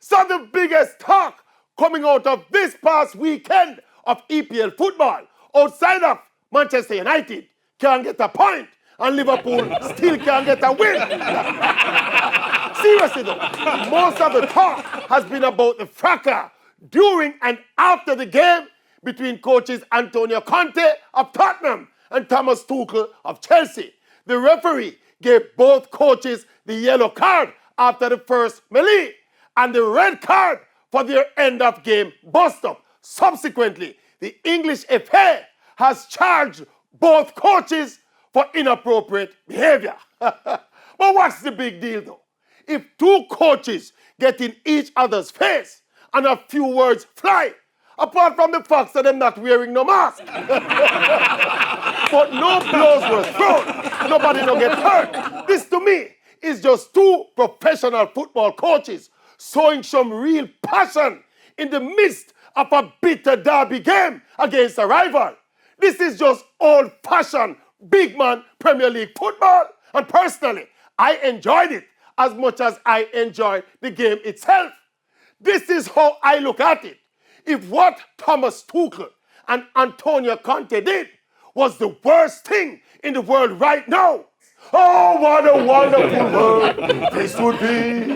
So the biggest talk coming out of this past weekend of EPL football, outside of Manchester United, can't get a point, and Liverpool still can't get a win. Seriously though, most of the talk has been about the fracas during and after the game between coaches Antonio Conte of Tottenham and Thomas Tuchel of Chelsea. The referee gave both coaches the yellow card after the first melee and the red card for their end-of-game bust-up. Subsequently, the English FA has charged both coaches for inappropriate behavior. But what's the big deal though? If two coaches get in each other's face and a few words fly, apart from the fact that they're not wearing no mask. But no blows were thrown. Nobody no get hurt. This to me is just two professional football coaches showing some real passion in the midst of a bitter derby game against a rival. This is just old-fashioned big man Premier League football. And personally, I enjoyed it as much as I enjoyed the game itself. This is how I look at it. If what Thomas Tuchel and Antonio Conte did was the worst thing in the world right now, oh, what a wonderful world this would be.